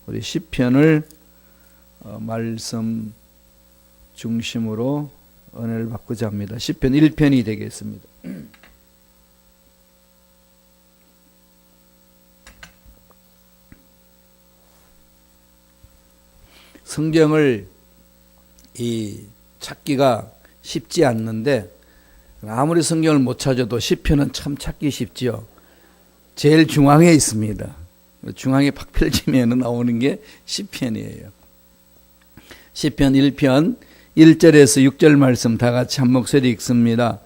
우리 시편을 말씀 중심으로 은혜를 받고자 합니다. 시편 1편이 되겠습니다. 성경을 찾기가 쉽지 않는데 아무리 성경을 못 찾아도 시편은 참 찾기 쉽지요. 제일 중앙에 있습니다. 중앙에 팍 펼치면 나오는 게 시편이에요. 시편 1편 1절에서 6절 말씀 다 같이 한 목소리 읽습니다.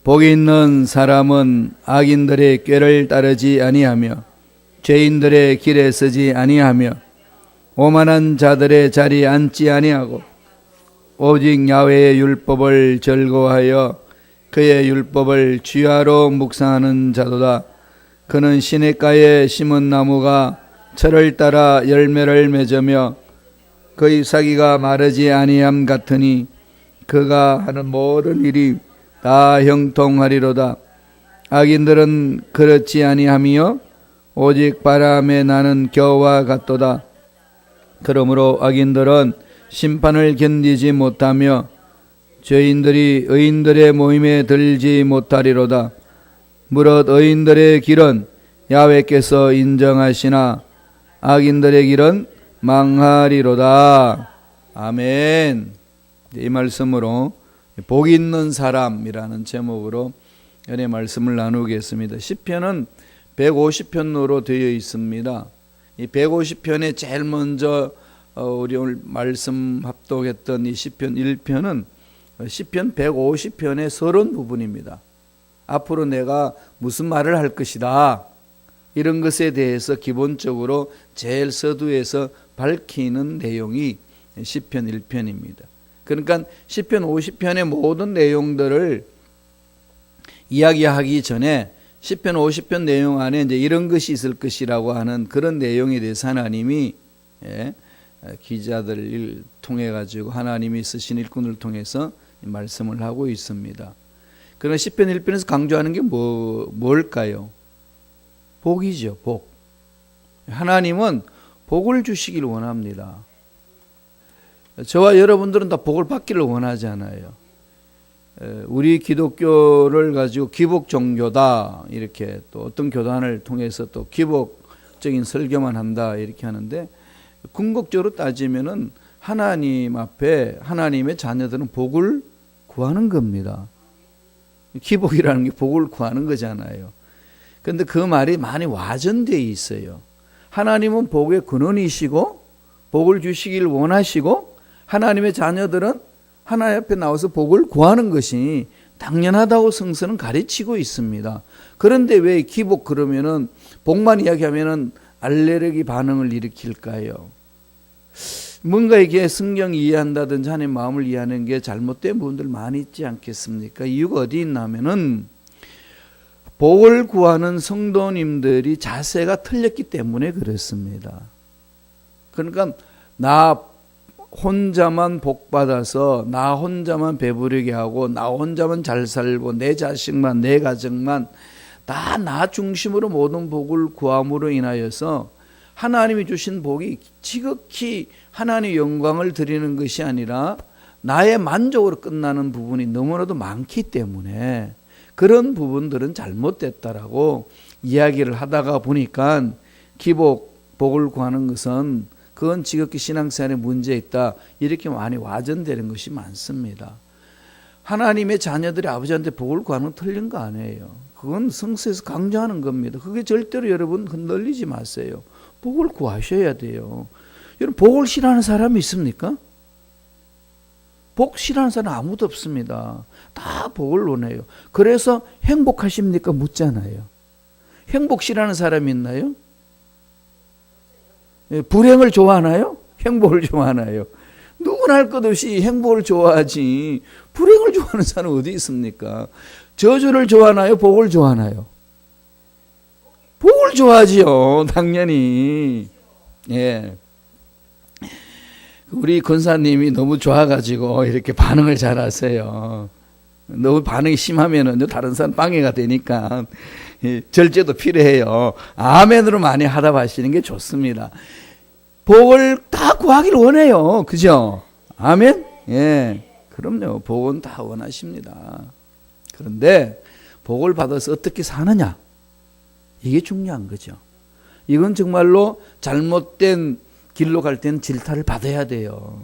복이 있는 사람은 악인들의 꾀를 따르지 아니하며 죄인들의 길에 서지 아니하며 오만한 자들의 자리에 앉지 아니하고 오직 야훼의 율법을 즐거워하여 그의 율법을 주야로 묵상하는 자도다. 그는 시냇가에 심은 나무가 철을 따라 열매를 맺으며 그의 사기가 마르지 아니함 같으니 그가 하는 모든 일이 다 형통하리로다. 악인들은 그렇지 아니하며 오직 바람에 나는 겨와 같도다. 그러므로 악인들은 심판을 견디지 못하며 죄인들이 의인들의 모임에 들지 못하리로다. 무릇 의인들의 길은 야훼께서 인정하시나 악인들의 길은 망하리로다. 아멘. 이 말씀으로 복 있는 사람이라는 제목으로 은혜 말씀을 나누겠습니다. 시편은 150편으로 되어 있습니다. 이 150편에 제일 먼저 우리 오늘 말씀 합독했던 이 시편 1편은 시편 150편의 서론 부분입니다. 앞으로 내가 무슨 말을 할 것이다, 이런 것에 대해서 기본적으로 제일 서두에서 밝히는 내용이 시편 1편입니다. 그러니까 시편 50편의 모든 내용들을 이야기하기 전에 시편 50편 내용 안에 이제 이런 것이 있을 것이라고 하는 그런 내용에 대해서 하나님이 기자들을 통해 가지고 하나님이 쓰신 일꾼을 통해서 말씀을 하고 있습니다. 그러나 시편 1편에서 강조하는 게 뭘까요? 복이죠. 복. 하나님은 복을 주시기를 원합니다. 저와 여러분들은 다 복을 받기를 원하잖아요. 우리 기독교를 가지고 기복 종교다, 이렇게 또 어떤 교단을 통해서 또 기복적인 설교만 한다, 이렇게 하는데 궁극적으로 따지면은 하나님 앞에 하나님의 자녀들은 복을 구하는 겁니다. 기복이라는 게 복을 구하는 거잖아요. 그런데 그 말이 많이 와전되어 있어요. 하나님은 복의 근원이시고 복을 주시길 원하시고 하나님의 자녀들은 하나님 앞에 나와서 복을 구하는 것이 당연하다고 성서는 가르치고 있습니다. 그런데 왜 기복 그러면은 복만 이야기하면은 알레르기 반응을 일으킬까요? 뭔가 이게 성경 이해한다든지 하나님 마음을 이해하는 게 잘못된 부분들 많이 있지 않겠습니까? 이유가 어디 있냐면은 복을 구하는 성도님들이 자세가 틀렸기 때문에 그렇습니다. 그러니까 나 혼자만 복 받아서 나 혼자만 배부르게 하고 나 혼자만 잘 살고 내 자식만 내 가정만 다 나 중심으로 모든 복을 구함으로 인하여서 하나님이 주신 복이 지극히 하나님의 영광을 드리는 것이 아니라 나의 만족으로 끝나는 부분이 너무나도 많기 때문에 그런 부분들은 잘못됐다라고 이야기를 하다가 보니까 기복, 복을 구하는 것은 그건 지극히 신앙생활에 문제 있다, 이렇게 많이 와전되는 것이 많습니다. 하나님의 자녀들이 아버지한테 복을 구하는 건 틀린 거 아니에요. 그건 성서에서 강조하는 겁니다. 그게 절대로 여러분 흔들리지 마세요. 복을 구하셔야 돼요. 여러분 복을 싫어하는 사람이 있습니까? 복 싫어하는 사람 아무도 없습니다. 다 복을 원해요. 그래서 행복하십니까? 묻잖아요. 행복 싫어하는 사람이 있나요? 불행을 좋아하나요? 행복을 좋아하나요? 누구나 할 것 없이 행복을 좋아하지 불행을 좋아하는 사람은 어디 있습니까? 저주를 좋아하나요? 복을 좋아하나요? 복을 좋아하지요, 당연히. 예. 우리 권사님이 너무 좋아가지고 이렇게 반응을 잘 하세요. 너무 반응이 심하면은 다른 사람 방해가 되니까 절제도 필요해요. 아멘으로 많이 하다 하시는 게 좋습니다. 복을 다 구하기를 원해요. 그죠? 아멘? 예. 그럼요. 복은 다 원하십니다. 그런데 복을 받아서 어떻게 사느냐? 이게 중요한 거죠. 이건 정말로 잘못된 길로 갈 때는 질타를 받아야 돼요.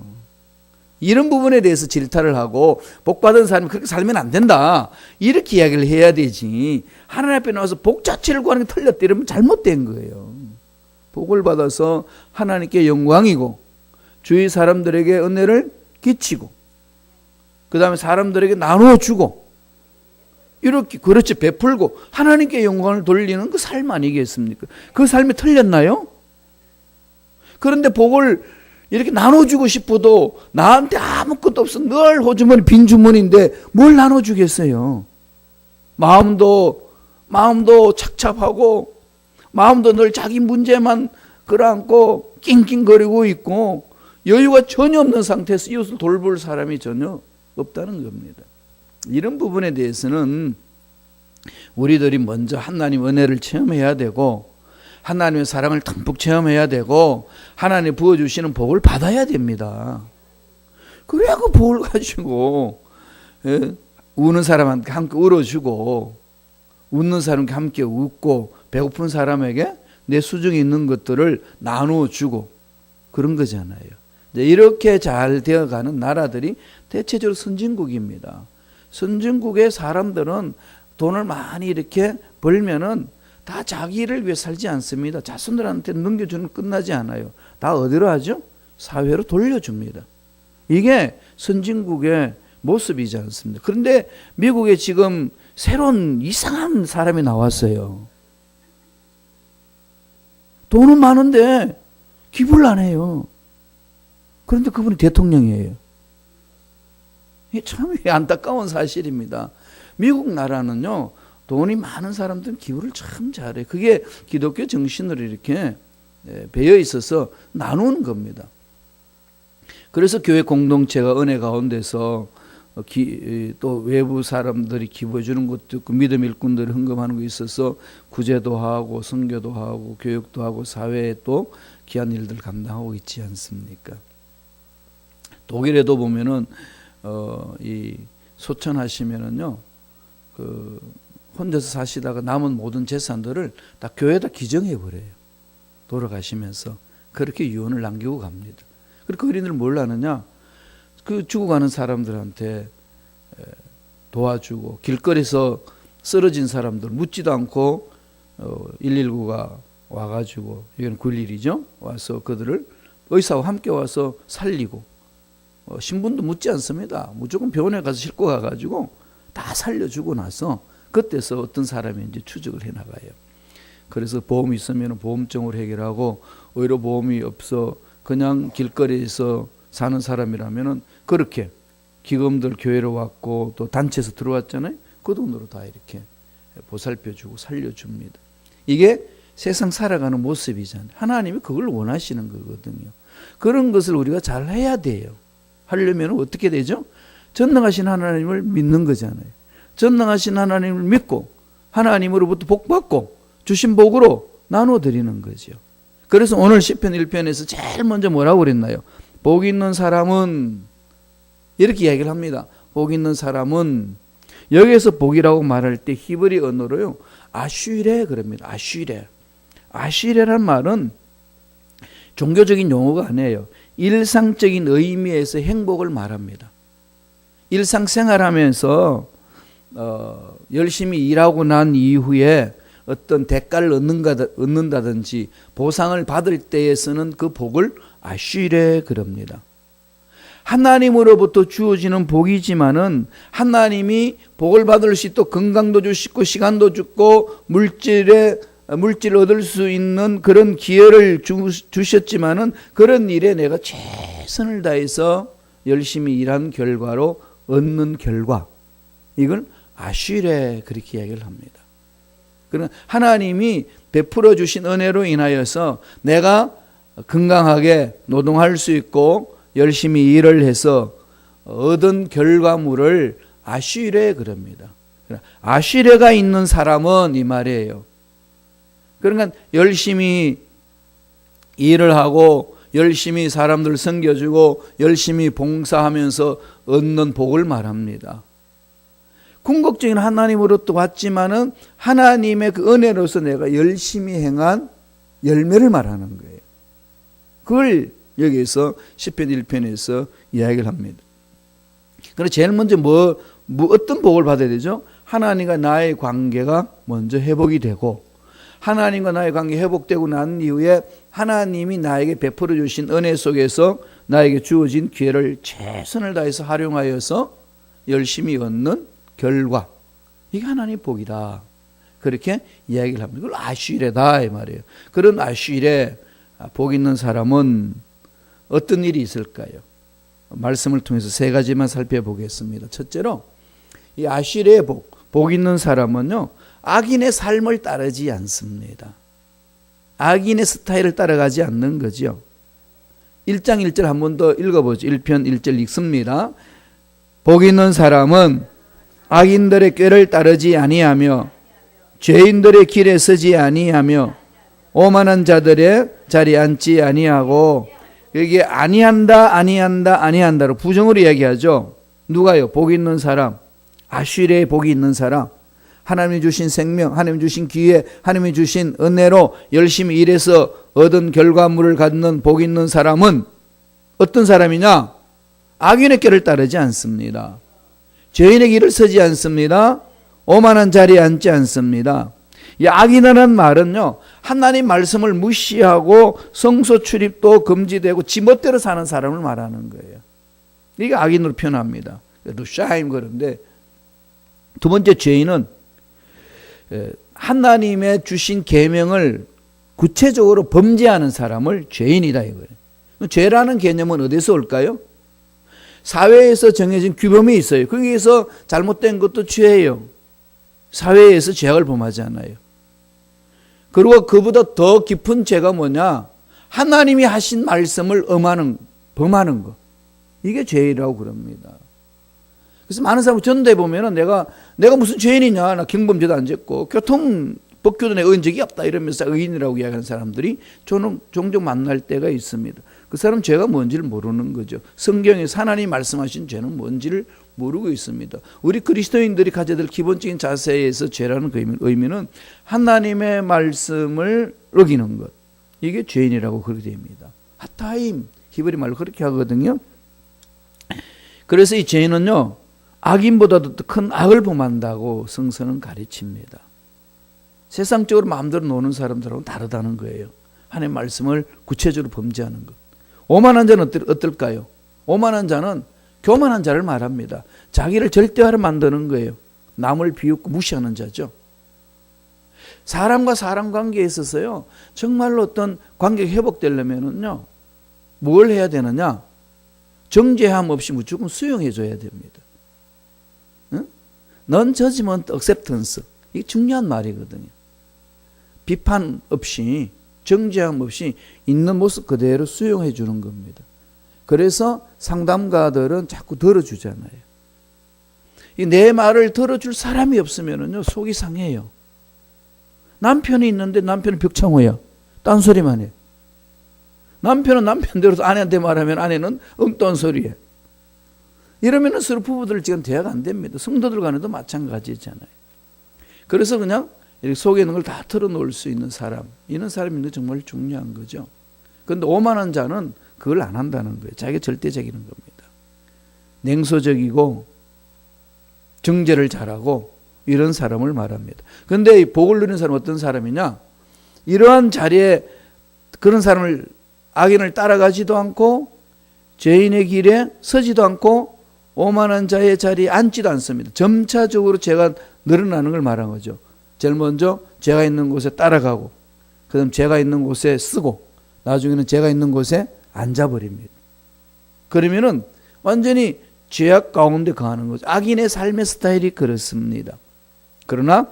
이런 부분에 대해서 질타를 하고 복 받은 사람이 그렇게 살면 안 된다. 이렇게 이야기를 해야 되지. 하나님 앞에 나와서 복 자체를 구하는 게 틀렸다 이러면 잘못된 거예요. 복을 받아서 하나님께 영광이고 주위 사람들에게 은혜를 끼치고 그 다음에 사람들에게 나누어 주고 이렇게 그렇지 베풀고 하나님께 영광을 돌리는 그 삶 아니겠습니까? 그 삶이 틀렸나요? 그런데 복을 이렇게 나눠주고 싶어도 나한테 아무것도 없어 늘 호주머니 빈 주머니인데 뭘 나눠주겠어요? 마음도 착잡하고 마음도 늘 자기 문제만 끌어안고 낑낑거리고 있고 여유가 전혀 없는 상태에서 이웃을 돌볼 사람이 전혀 없다는 겁니다. 이런 부분에 대해서는 우리들이 먼저 하나님 은혜를 체험해야 되고 하나님의 사랑을 듬뿍 체험해야 되고 하나님 부어주시는 복을 받아야 됩니다. 그래야 그 복을 가지고 우는 사람한테 함께 울어주고 웃는 사람과 함께 웃고 배고픈 사람에게 내 수중에 있는 것들을 나누어주고 그런 거잖아요. 이렇게 잘 되어가는 나라들이 대체적으로 선진국입니다. 선진국의 사람들은 돈을 많이 이렇게 벌면은 다 자기를 위해 살지 않습니다. 자손들한테 넘겨주는 끝나지 않아요. 다 어디로 하죠? 사회로 돌려줍니다. 이게 선진국의 모습이지 않습니까? 그런데 미국에 지금 새로운 이상한 사람이 나왔어요. 돈은 많은데 기부를 안 해요. 그런데 그분이 대통령이에요. 이게 참 안타까운 사실입니다. 미국 나라는요, 돈이 많은 사람들은 기부를 참 잘해요. 그게 기독교 정신으로 이렇게 배어 있어서 나누는 겁니다. 그래서 교회 공동체가 은혜 가운데서 또 외부 사람들이 기부해 주는 것도 있고 믿음 일꾼들이 헌금하는 거 있어서 구제도 하고 선교도 하고 교육도 하고 사회에 또 귀한 일들 감당하고 있지 않습니까? 독일에도 보면은 이 소천하시면은요 그 혼자서 사시다가 남은 모든 재산들을 다 교회에다 기증해 버려요. 돌아가시면서 그렇게 유언을 남기고 갑니다. 그리고 그 어린이들 뭘 하느냐? 그 죽어가는 사람들한테 도와주고 길거리에서 쓰러진 사람들 묻지도 않고 119가 와가지고 이건 911이죠. 와서 그들을 의사와 함께 와서 살리고 신분도 묻지 않습니다. 무조건 병원에 가서 싣고 가가지고 다 살려주고 나서 그때서 어떤 사람이 이제 추적을 해나가요. 그래서 보험이 있으면 보험증으로 해결하고 오히려 보험이 없어 그냥 길거리에서 사는 사람이라면은 그렇게 기금들 교회로 왔고 또 단체에서 들어왔잖아요. 그 돈으로 다 이렇게 보살펴주고 살려줍니다. 이게 세상 살아가는 모습이잖아요. 하나님이 그걸 원하시는 거거든요. 그런 것을 우리가 잘 해야 돼요. 하려면 어떻게 되죠? 전능하신 하나님을 믿는 거잖아요. 전능하신 하나님을 믿고 하나님으로부터 복받고 주신 복으로 나눠드리는 거죠. 그래서 오늘 시편 1편에서 제일 먼저 뭐라고 그랬나요? 복 있는 사람은 이렇게 이야기를 합니다. 복 있는 사람은 여기에서 복이라고 말할 때 히브리 언어로요 아쉬레 그럽니다. 아쉬레란 말은 종교적인 용어가 아니에요. 일상적인 의미에서 행복을 말합니다. 일상생활하면서 열심히 일하고 난 이후에 어떤 대가를 얻는다든지 보상을 받을 때에 쓰는 그 복을 아쉬레 그럽니다. 하나님으로부터 주어지는 복이지만은 하나님이 복을 받을 수 있도록 건강도 주시고 시간도 주고 물질을 얻을 수 있는 그런 기회를 주셨지만은 그런 일에 내가 최선을 다해서 열심히 일한 결과로 얻는 결과 이걸 아쉬레 그렇게 이야기를 합니다. 그러나 하나님이 베풀어 주신 은혜로 인하여서 내가 건강하게 노동할 수 있고 열심히 일을 해서 얻은 결과물을 아쉬레 그럽니다. 아쉬레가 있는 사람은 이 말이에요. 그러니까 열심히 일을 하고 열심히 사람들 섬겨주고 열심히 봉사하면서 얻는 복을 말합니다. 궁극적인 하나님으로부터 왔지만은 하나님의 그 은혜로서 내가 열심히 행한 열매를 말하는 거예요. 그걸 여기서 시편 1편에서 이야기를 합니다. 그래서 제일 먼저 어떤 복을 받아야 되죠? 하나님과 나의 관계가 먼저 회복이 되고, 하나님과 나의 관계 회복되고 난 이후에 하나님이 나에게 베풀어 주신 은혜 속에서 나에게 주어진 기회를 최선을 다해서 활용하여서 열심히 얻는 결과, 이게 하나님의 복이다. 그렇게 이야기를 합니다. 그걸 아슈일이다 이 말이에요. 그런 아슈일에 복 있는 사람은 어떤 일이 있을까요? 말씀을 통해서 세 가지만 살펴보겠습니다. 첫째로 이 아슈일의 복 있는 사람은요, 악인의 삶을 따르지 않습니다. 악인의 스타일을 따라가지 않는 거죠. 1장 1절 한 번 더 읽어보죠. 1편 1절 읽습니다. 복 있는 사람은 악인들의 꾀를 따르지 아니하며 죄인들의 길에 서지 아니하며 오만한 자들의 자리에 앉지 아니하고, 여기에 아니한다로 부정으로 이야기하죠. 누가요? 복 있는 사람, 아슈일의 복이 있는 사람, 하나님이 주신 생명, 하나님이 주신 기회, 하나님이 주신 은혜로 열심히 일해서 얻은 결과물을 갖는 복 있는 사람은 어떤 사람이냐? 악인의 길을 따르지 않습니다. 죄인의 길을 서지 않습니다. 오만한 자리에 앉지 않습니다. 이 악인이라는 말은요, 하나님 말씀을 무시하고 성소 출입도 금지되고 지멋대로 사는 사람을 말하는 거예요. 이게 악인으로 표현합니다. 루샤임 그런데, 두 번째 죄인은 하나님의 주신 계명을 구체적으로 범죄하는 사람을 죄인이다 이거예요. 죄라는 개념은 어디서 올까요? 사회에서 정해진 규범이 있어요. 거기에서 잘못된 것도 죄예요. 사회에서 죄악을 범하지 않아요. 그리고 그보다 더 깊은 죄가 뭐냐? 하나님이 하신 말씀을 범하는 거. 이게 죄라고 그럽니다. 그래서 많은 사람이 전도해 보면은 내가 무슨 죄인이냐? 나 경범죄도 안 졌고 법규도 내가 어긴 적이 없다 이러면서 의인이라고 이야기하는 사람들이 저는 종종 만날 때가 있습니다. 그 사람 죄가 뭔지를 모르는 거죠. 성경에서 하나님이 말씀하신 죄는 뭔지를 모르고 있습니다. 우리 그리스도인들이 가져야 될 기본적인 자세에서 죄라는 그 의미는 하나님의 말씀을 어기는 것. 이게 죄인이라고 그렇게 됩니다. 하타임, 히브리 말로 그렇게 하거든요. 그래서 이 죄인은요, 악인보다도 더 큰 악을 범한다고 성서는 가르칩니다. 세상적으로 마음대로 노는 사람들하고는 다르다는 거예요. 하나님의 말씀을 구체적으로 범죄하는 것. 오만한 자는 어떨까요? 오만한 자는 교만한 자를 말합니다. 자기를 절대화로 만드는 거예요. 남을 비웃고 무시하는 자죠. 사람과 사람 관계에 있어서요, 정말로 어떤 관계가 회복되려면은요, 뭘 해야 되느냐? 정죄함 없이 무조건 수용해 줘야 됩니다. 응? Non-judgment acceptance. 이게 중요한 말이거든요. 비판 없이, 정죄함 없이 있는 모습 그대로 수용해 주는 겁니다. 그래서 상담가들은 자꾸 들어주잖아요. 내 말을 들어줄 사람이 없으면요, 속이 상해요. 남편이 있는데 남편은 벽창호야. 딴소리만 해. 남편은 남편대로 아내한테 말하면 아내는 엉뚱한 소리해. 이러면 서로 부부들 지금 대화가 안 됩니다. 성도들 간에도 마찬가지잖아요. 그래서 그냥 이렇게 속에 있는 걸 다 털어놓을 수 있는 사람, 이런 사람이 있는 게 정말 중요한 거죠. 그런데 오만한 자는 그걸 안 한다는 거예요. 자기가 절대적인 겁니다. 냉소적이고 정죄를 잘하고 이런 사람을 말합니다. 그런데 이 복을 누리는 사람은 어떤 사람이냐? 이러한 자리에 그런 사람을, 악인을 따라가지도 않고 죄인의 길에 서지도 않고 오만한 자의 자리에 앉지도 않습니다. 점차적으로 죄가 늘어나는 걸 말한 거죠. 제일 먼저 죄가 있는 곳에 따라가고, 그 다음 죄가 있는 곳에 쓰고, 나중에는 죄가 있는 곳에 앉아버립니다. 그러면은 완전히 죄악 가운데 거하는 거죠. 악인의 삶의 스타일이 그렇습니다. 그러나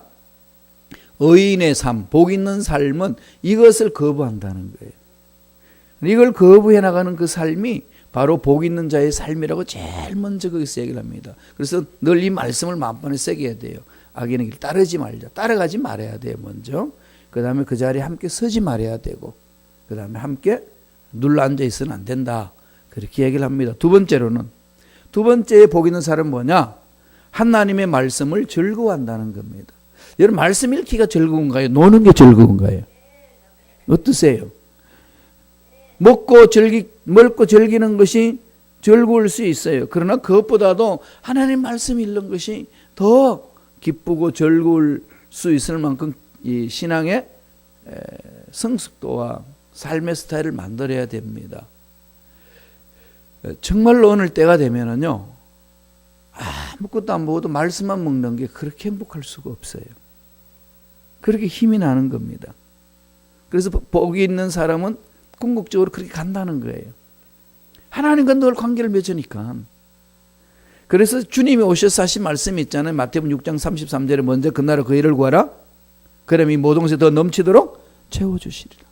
의인의 삶, 복 있는 삶은 이것을 거부한다는 거예요. 이걸 거부해 나가는 그 삶이 바로 복 있는 자의 삶이라고 제일 먼저 거기서 얘기를 합니다. 그래서 늘 이 말씀을 마음판에 새겨야 돼요. 악인의 길 따르지 말자. 따라가지 말아야 돼요, 먼저. 그 다음에 그 자리에 함께 서지 말아야 되고, 그 다음에 함께 눌러 앉아 있으면 안 된다. 그렇게 얘기를 합니다. 두 번째의 복 있는 사람은 뭐냐? 하나님의 말씀을 즐거워한다는 겁니다. 여러분, 말씀 읽기가 즐거운가요? 노는 게 즐거운가요? 어떠세요? 먹고 즐기는 것이 즐거울 수 있어요. 그러나 그것보다도 하나님 말씀 읽는 것이 더 기쁘고 즐거울 수 있을 만큼 이 신앙의 성숙도와 삶의 스타일을 만들어야 됩니다. 정말로 어느 때가 되면은요, 아무것도 안 먹어도 말씀만 먹는 게 그렇게 행복할 수가 없어요. 그렇게 힘이 나는 겁니다. 그래서 복이 있는 사람은 궁극적으로 그렇게 간다는 거예요. 하나님과 늘 관계를 맺으니까. 그래서 주님이 오셔서 하신 말씀이 있잖아요. 마태복음 6장 33절에 먼저 그 나라 그 일을 구하라. 그럼 이 모든 것에 더 넘치도록 채워주시리라.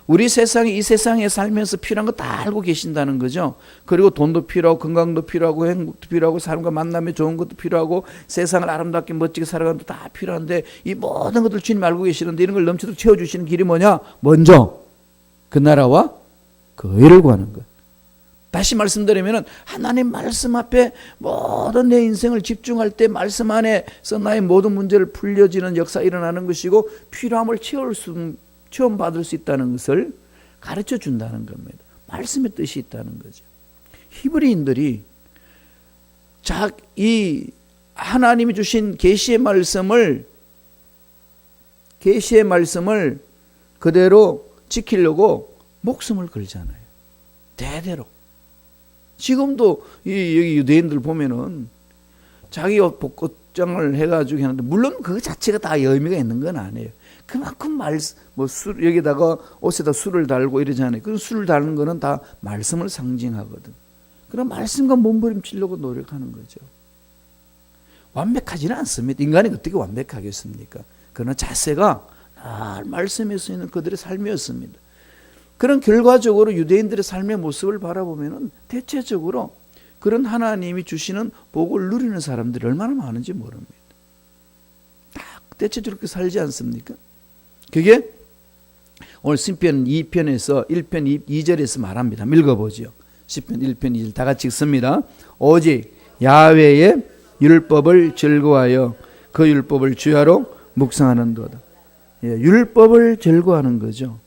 우리 세상에, 이 세상에 살면서 필요한 거 다 알고 계신다는 거죠. 그리고 돈도 필요하고 건강도 필요하고 행복도 필요하고 사람과 만남이 좋은 것도 필요하고 세상을 아름답게 멋지게 살아가는 것도 다 필요한데 이 모든 것들 주님 알고 계시는데 이런 걸 넘치도록 채워주시는 길이 뭐냐? 먼저 그 나라와 그 의를 구하는 것. 다시 말씀드리면 하나님 말씀 앞에 모든 내 인생을 집중할 때 말씀 안에서 나의 모든 문제를 풀려지는 역사가 일어나는 것이고 필요함을 체험받을 수 있다는 것을 가르쳐 준다는 겁니다. 말씀의 뜻이 있다는 거죠. 히브리인들이 이 하나님이 주신 계시의 말씀을 그대로 지키려고 목숨을 걸잖아요. 대대로. 지금도 여기 유대인들 보면은 자기 옷 복장을 해가지고 하는데 물론 그 자체가 다 의미가 있는 건 아니에요. 그만큼 여기다가 옷에다 술을 달고 이러잖아요. 그 술을 달는 거는 다 말씀을 상징하거든. 그럼 말씀과 몸부림치려고 노력하는 거죠. 완벽하지는 않습니다. 인간이 어떻게 완벽하겠습니까? 그러나 자세가 말씀에 서 있는 그들의 삶이었습니다. 그런 결과적으로 유대인들의 삶의 모습을 바라보면 대체적으로 그런 하나님이 주시는 복을 누리는 사람들이 얼마나 많은지 모릅니다. 대체적으로 그렇게 살지 않습니까? 그게 오늘 시편 2편에서 1편 2절에서 말합니다. 읽어보죠. 시편 1편 2절 다 같이 읽습니다. 오직 야훼의 율법을 즐거워하여 그 율법을 주야로 묵상하는도다. 율법을 즐거워하는 거죠.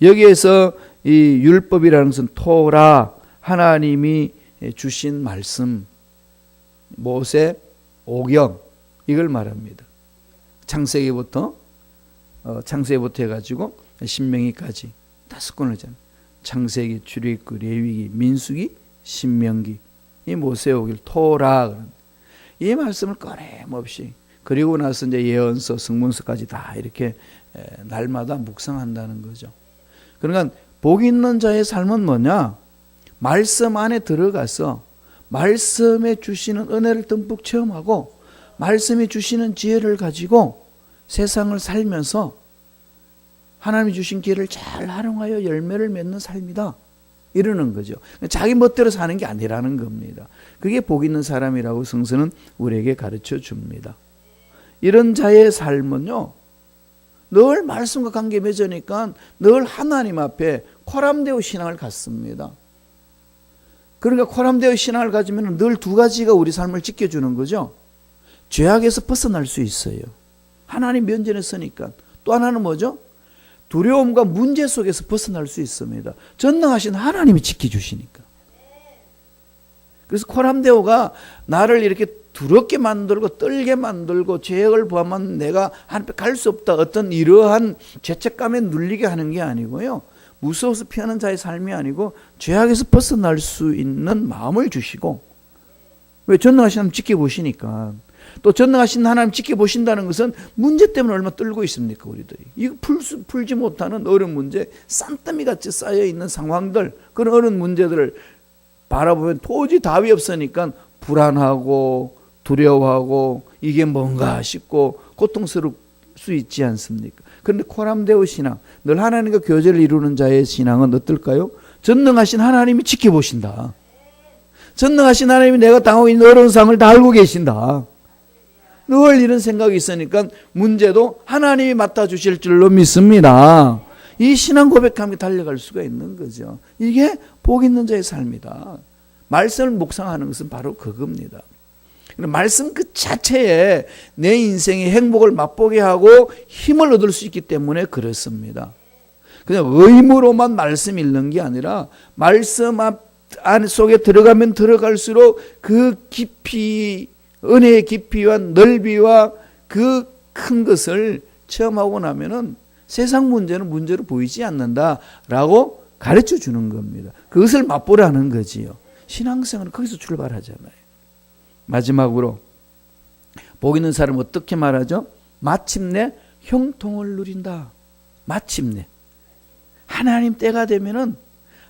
여기에서 이 율법이라는 것은 토라, 하나님이 주신 말씀, 모세, 오경 이걸 말합니다. 창세기부터 해가지고 신명기까지 5권을 하잖아요. 창세기, 출애굽기, 레위기, 민수기, 신명기, 이 모세, 오경, 토라 이 말씀을 꺼냄없이 그리고 나서 이제 예언서, 성문서까지 다 이렇게 날마다 묵상한다는 거죠. 그러니까 복 있는 자의 삶은 뭐냐? 말씀 안에 들어가서 말씀에 주시는 은혜를 듬뿍 체험하고 말씀이 주시는 지혜를 가지고 세상을 살면서 하나님이 주신 기회를 잘 활용하여 열매를 맺는 삶이다. 이러는 거죠. 자기 멋대로 사는 게 아니라는 겁니다. 그게 복 있는 사람이라고 성서는 우리에게 가르쳐 줍니다. 이런 자의 삶은요, 늘 말씀과 관계 맺으니까 늘 하나님 앞에 코람데오 신앙을 갖습니다. 그러니까 코람데오 신앙을 가지면 늘 두 가지가 우리 삶을 지켜주는 거죠. 죄악에서 벗어날 수 있어요. 하나님 면전에 서니까. 또 하나는 뭐죠? 두려움과 문제 속에서 벗어날 수 있습니다. 전능하신 하나님이 지켜주시니까. 그래서 코람데오가 나를 이렇게 두렵게 만들고 떨게 만들고 죄악을 범하면 내가 하나님 앞에 갈 수 없다. 어떤 이러한 죄책감에 눌리게 하는 게 아니고요. 무서워서 피하는 자의 삶이 아니고 죄악에서 벗어날 수 있는 마음을 주시고, 왜? 전능하신 하나님 지켜보시니까. 또 전능하신 하나님 지켜보신다는 것은 문제 때문에 얼마나 떨고 있습니까, 우리들이. 이거 풀지 못하는 어려운 문제, 산더미같이 쌓여있는 상황들, 그런 어려운 문제들을 바라보면 도저히 답이 없으니까 불안하고 두려워하고 이게 뭔가 싶고 고통스러울 수 있지 않습니까? 그런데 코람데오 신앙, 늘 하나님과 교제를 이루는 자의 신앙은 어떨까요? 전능하신 하나님이 지켜보신다. 전능하신 하나님이 내가 당하고 있는 어려운 상을 다 알고 계신다. 늘 이런 생각이 있으니까 문제도 하나님이 맡아주실 줄로 믿습니다. 이 신앙 고백과 함께 달려갈 수가 있는 거죠. 이게 복 있는 자의 삶이다. 말씀을 묵상하는 것은 바로 그겁니다. 말씀 그 자체에 내 인생의 행복을 맛보게 하고 힘을 얻을 수 있기 때문에 그렇습니다. 그냥 의무로만 말씀 읽는 게 아니라 말씀 안 속에 들어가면 들어갈수록 그 깊이, 은혜의 깊이와 넓이와 그 큰 것을 체험하고 나면은 세상 문제는 문제로 보이지 않는다라고 가르쳐 주는 겁니다. 그것을 맛보라는 거지요. 신앙생활은 거기서 출발하잖아요. 마지막으로 복 있는 사람은 어떻게 말하죠? 마침내 형통을 누린다. 마침내 하나님 때가 되면은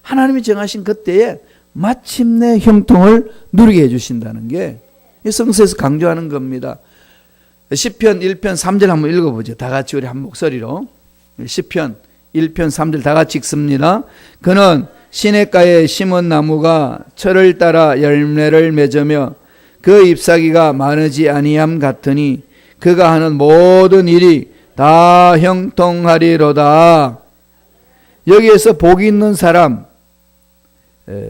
하나님이 정하신 그때에 마침내 형통을 누리게 해주신다는 게 성서에서 강조하는 겁니다. 시편 1편 3절 한번 읽어보죠. 다 같이 우리 한 목소리로. 시편 1편 3절 다 같이 읽습니다. 그는 시냇가에 심은 나무가 철을 따라 열매를 맺으며 그 잎사귀가 마르지 아니함 같으니 그가 하는 모든 일이 다 형통하리로다. 여기에서 복 있는 사람,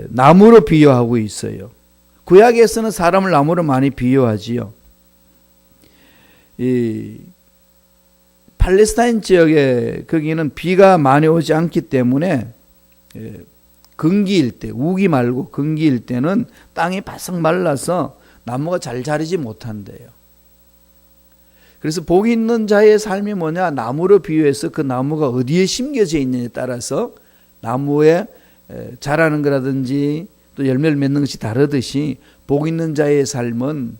나무로 비유하고 있어요. 구약에서는 사람을 나무로 많이 비유하지요. 이 팔레스타인 지역에 거기는 비가 많이 오지 않기 때문에 건기일 때, 우기 말고 건기일 때는 땅이 바싹 말라서 나무가 잘 자라지 못한대요. 그래서 복 있는 자의 삶이 뭐냐? 나무로 비유해서 그 나무가 어디에 심겨져 있느냐에 따라서 나무에 자라는 거라든지 또 열매를 맺는 것이 다르듯이 복 있는 자의 삶은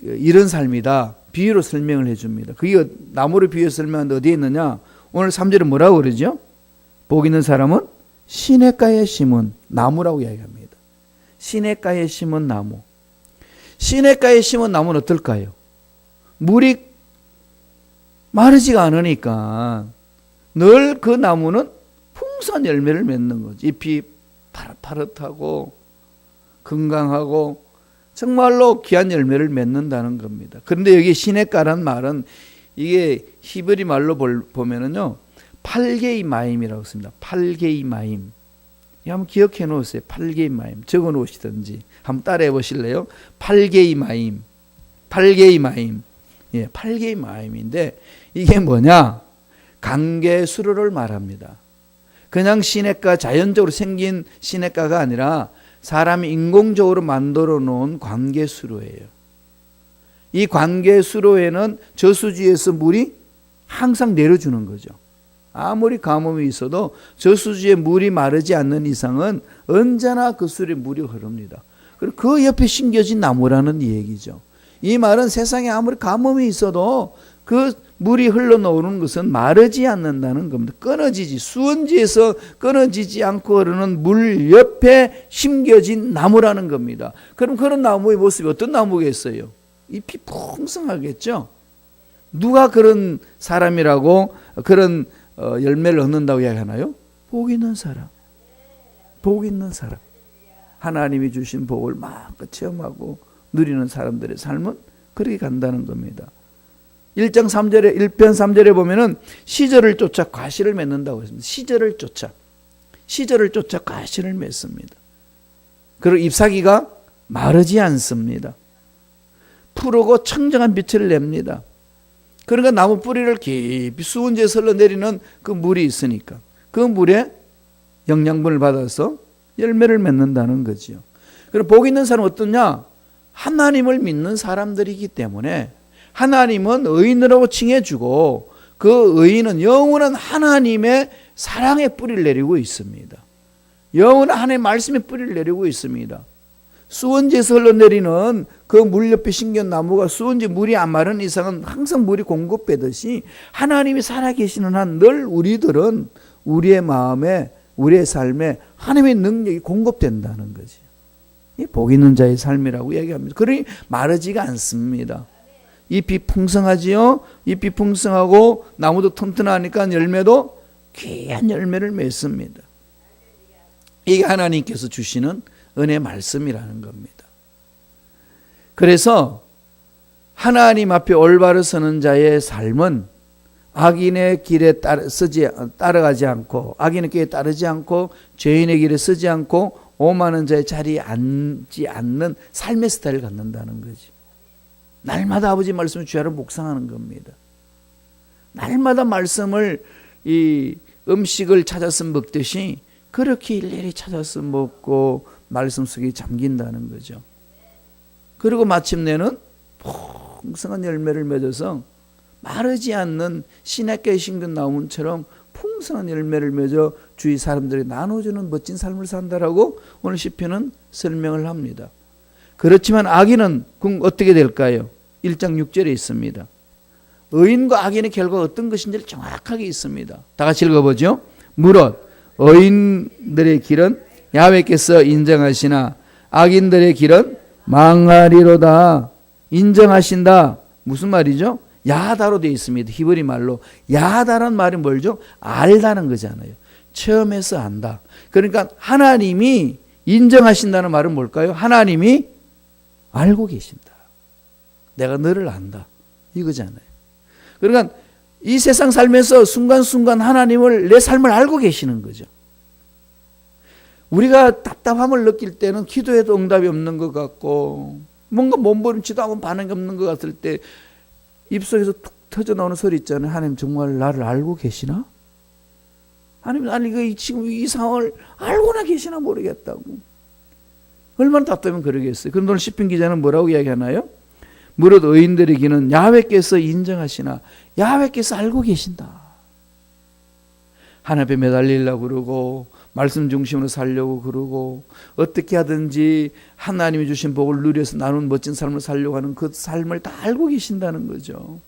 이런 삶이다. 비유로 설명을 해줍니다. 그게 나무로 비유해서 설명하는데 어디에 있느냐? 오늘 3절에 뭐라고 그러죠? 복 있는 사람은 시냇가에 심은 나무라고 이야기합니다. 시냇가에 심은 나무. 시냇가에 심은 나무는 어떨까요? 물이 마르지가 않으니까 늘 그 나무는 풍성한 열매를 맺는 거지. 잎이 파릇파릇하고 건강하고 정말로 귀한 열매를 맺는다는 겁니다. 그런데 여기 시냇가란 말은 이게 히브리 말로 보면은요, 팔게이 마임이라고 씁니다. 팔게이 마임. 한번 기억해 놓으세요. 팔게이 마임. 적어 놓으시든지 한번 따라해 보실래요? 팔게이 마임. 팔게이 마임. 예, 팔게이 마임인데 이게 뭐냐? 관계수로를 말합니다. 그냥 시냇가, 자연적으로 생긴 시냇가가 아니라 사람이 인공적으로 만들어 놓은 관계수로예요. 이 관계수로에는 저수지에서 물이 항상 내려주는 거죠. 아무리 가뭄이 있어도 저수지에 물이 마르지 않는 이상은 언제나 그 수로에 물이 흐릅니다. 그리고 그 옆에 심겨진 나무라는 얘기죠. 이 말은 세상에 아무리 가뭄이 있어도 그 물이 흘러나오는 것은 마르지 않는다는 겁니다. 끊어지지, 수원지에서 끊어지지 않고 흐르는 물 옆에 심겨진 나무라는 겁니다. 그럼 그런 나무의 모습이 어떤 나무겠어요? 잎이 풍성하겠죠. 누가 그런 사람이라고 그런 열매를 얻는다고 이야기하나요? 복 있는 사람. 복 있는 사람. 하나님이 주신 복을 마음껏 체험하고 누리는 사람들의 삶은 그렇게 간다는 겁니다. 1장 3절에 1편 3절에 보면은 시절을 쫓아 과실을 맺는다고 했습니다. 시절을 쫓아 과실을 맺습니다. 그리고 잎사귀가 마르지 않습니다. 푸르고 청정한 빛을 냅니다. 그러니까 나무 뿌리를 깊이 수은지에 흘러내리는 그 물이 있으니까 그 물에 영양분을 받아서 열매를 맺는다는 거죠. 그리고 복 있는 사람은 어떠냐? 하나님을 믿는 사람들이기 때문에 하나님은 의인이라고 칭해주고 그 의인은 영원한 하나님의 사랑의 뿌리를 내리고 있습니다. 영원한 하나님의 말씀의 뿌리를 내리고 있습니다. 수원지에서 흘러내리는 그 물 옆에 심겨진 나무가 수원지 물이 안 마른 이상은 항상 물이 공급되듯이 하나님이 살아계시는 한 늘 우리들은 우리의 마음에 우리의 삶에 하나님의 능력이 공급된다는 거지. 이 복 있는 자의 삶이라고 얘기합니다. 그러니 마르지가 않습니다. 잎이 풍성하지요. 잎이 풍성하고 나무도 튼튼하니까 열매도 귀한 열매를 맺습니다. 이게 하나님께서 주시는 은혜의 말씀이라는 겁니다. 그래서 하나님 앞에 올바로 서는 자의 삶은 악인의 길에 따라가지 않고, 악인의 길에 따르지 않고, 죄인의 길에 서지 않고, 오만한 자의 자리에 앉지 않는 삶의 스타일을 갖는다는 거지. 날마다 아버지 말씀을 주야로 묵상하는 겁니다. 날마다 말씀을 이 음식을 찾아서 먹듯이 그렇게 일일이 찾아서 먹고 말씀 속에 잠긴다는 거죠. 그리고 마침내는 풍성한 열매를 맺어서 마르지 않는 시냇가에 심긴 나무처럼 풍성한 열매를 맺어 주위 사람들이 나눠주는 멋진 삶을 산다라고 오늘 시편은 설명을 합니다. 그렇지만 악인은 그럼 어떻게 될까요? 1장 6절에 있습니다. 의인과 악인의 결과가 어떤 것인지를 정확하게 있습니다. 다 같이 읽어보죠. 무릇 의인들의 길은 야훼께서 인정하시나 악인들의 길은 망하리로다. 인정하신다. 무슨 말이죠? 야다로 되어 있습니다. 히브리 말로. 야다라는 말이 뭘죠? 알다는 거잖아요. 체험해서 안다. 그러니까 하나님이 인정하신다는 말은 뭘까요? 하나님이 알고 계신다. 내가 너를 안다. 이거잖아요. 그러니까 이 세상 살면서 순간순간 하나님을, 내 삶을 알고 계시는 거죠. 우리가 답답함을 느낄 때는 기도해도 응답이 없는 것 같고, 뭔가 몸부림치도 하고 반응이 없는 것 같을 때 입속에서 툭 터져 나오는 소리 있잖아요. 하나님 정말 나를 알고 계시나? 하나님, 아니 지금 이 상황을 알고나 계시나 모르겠다고. 얼마나 답답하면 그러겠어요. 그런데 오늘 시편 기자는 뭐라고 이야기하나요? 무릇 의인들의 길은 야훼께서 인정하시나, 야훼께서 알고 계신다. 하나님 앞에 매달리려고 그러고 말씀 중심으로 살려고 그러고 어떻게 하든지 하나님이 주신 복을 누려서 나눈 멋진 삶을 살려고 하는 그 삶을 다 알고 계신다는 거죠.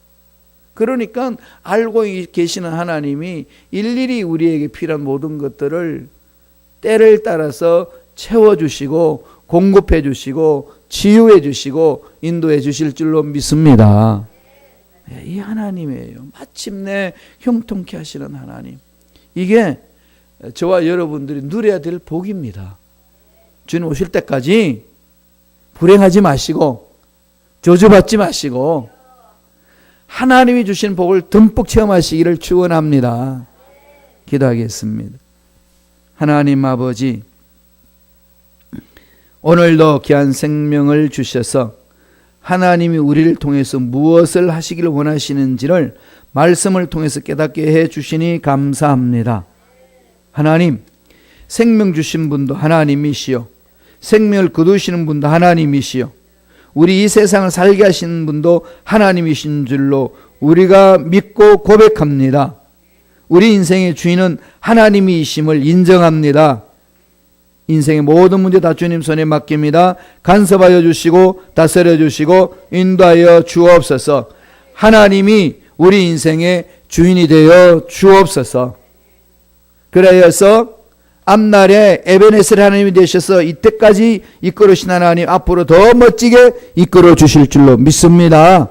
그러니까 알고 계시는 하나님이 일일이 우리에게 필요한 모든 것들을 때를 따라서 채워주시고 공급해 주시고 치유해 주시고 인도해 주실 줄로 믿습니다. 이 하나님이에요. 마침내 형통케 하시는 하나님. 이게 저와 여러분들이 누려야 될 복입니다. 주님 오실 때까지 불행하지 마시고 저주받지 마시고 하나님이 주신 복을 듬뿍 체험하시기를 축원합니다. 기도하겠습니다. 하나님 아버지, 오늘도 귀한 생명을 주셔서 하나님이 우리를 통해서 무엇을 하시기를 원하시는지를 말씀을 통해서 깨닫게 해 주시니 감사합니다. 하나님, 생명 주신 분도 하나님이시요, 생명을 거두시는 분도 하나님이시요, 우리 이 세상을 살게 하시는 분도 하나님이신 줄로 우리가 믿고 고백합니다. 우리 인생의 주인은 하나님이심을 인정합니다. 인생의 모든 문제 다 주님 손에 맡깁니다. 간섭하여 주시고 다스려 주시고 인도하여 주옵소서. 하나님이 우리 인생의 주인이 되어 주옵소서. 그래서 앞날에 에베네셀 하나님이 되셔서 이때까지 이끌으신 하나님 앞으로 더 멋지게 이끌어 주실 줄로 믿습니다.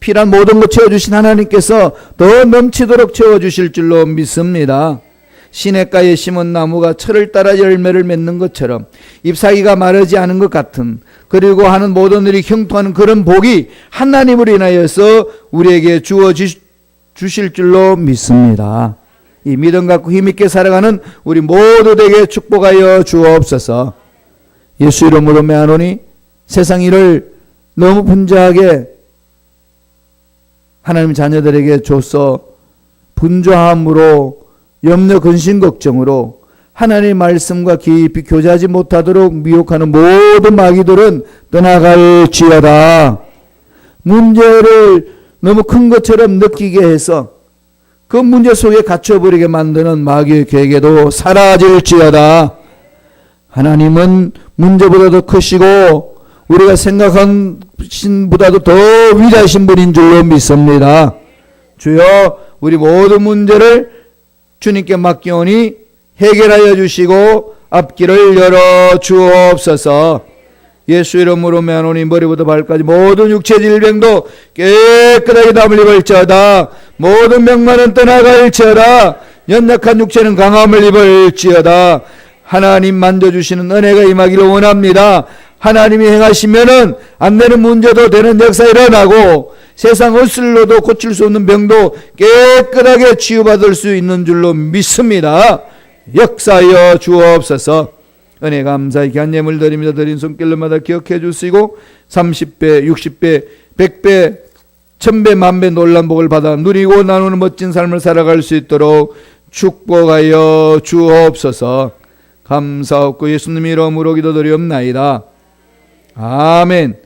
필요한 모든 것 채워주신 하나님께서 더 넘치도록 채워주실 줄로 믿습니다. 시냇가에 심은 나무가 철을 따라 열매를 맺는 것처럼 잎사귀가 마르지 않은 것 같은, 그리고 하는 모든 일이 형통하는 그런 복이 하나님으로 인하여서 우리에게 주어 주실 줄로 믿습니다. 이 믿음 갖고 힘있게 살아가는 우리 모두에게 축복하여 주옵소서. 예수 이름으로 매하노니 세상 일을 너무 분주하게 하나님 자녀들에게 줘서 분주함으로 염려 근심 걱정으로 하나님의 말씀과 깊이 교제하지 못하도록 미혹하는 모든 마귀들은 떠나갈지어다. 문제를 너무 큰 것처럼 느끼게 해서 그 문제 속에 갇혀버리게 만드는 마귀의 계획에도 사라질지어다. 하나님은 문제보다도 크시고 우리가 생각한 신보다도 더 위대하신 분인 줄로 믿습니다. 주여, 우리 모든 문제를 주님께 맡기오니 해결하여 주시고 앞길을 열어 주옵소서. 예수 이름으로 매하노니 머리부터 발까지 모든 육체 질병도 깨끗하게 담을 입을지어다. 모든 병만은 떠나갈지어다. 연약한 육체는 강함을 입을지어다. 하나님 만져주시는 은혜가 임하기를 원합니다. 하나님이 행하시면은 안 되는 문제도 되는 역사 일어나고, 세상 의술로도 고칠 수 없는 병도 깨끗하게 치유받을 수 있는 줄로 믿습니다. 역사하여 주옵소서. 은혜 감사히 귀한 예물 드립니다. 드린 손길로마다 기억해 주시고 30배, 60배, 100배, 1000배, 만배 놀란 복을 받아 누리고 나누는 멋진 삶을 살아갈 수 있도록 축복하여 주옵소서. 감사하고 예수님 이름으로 기도드리옵나이다. 아멘.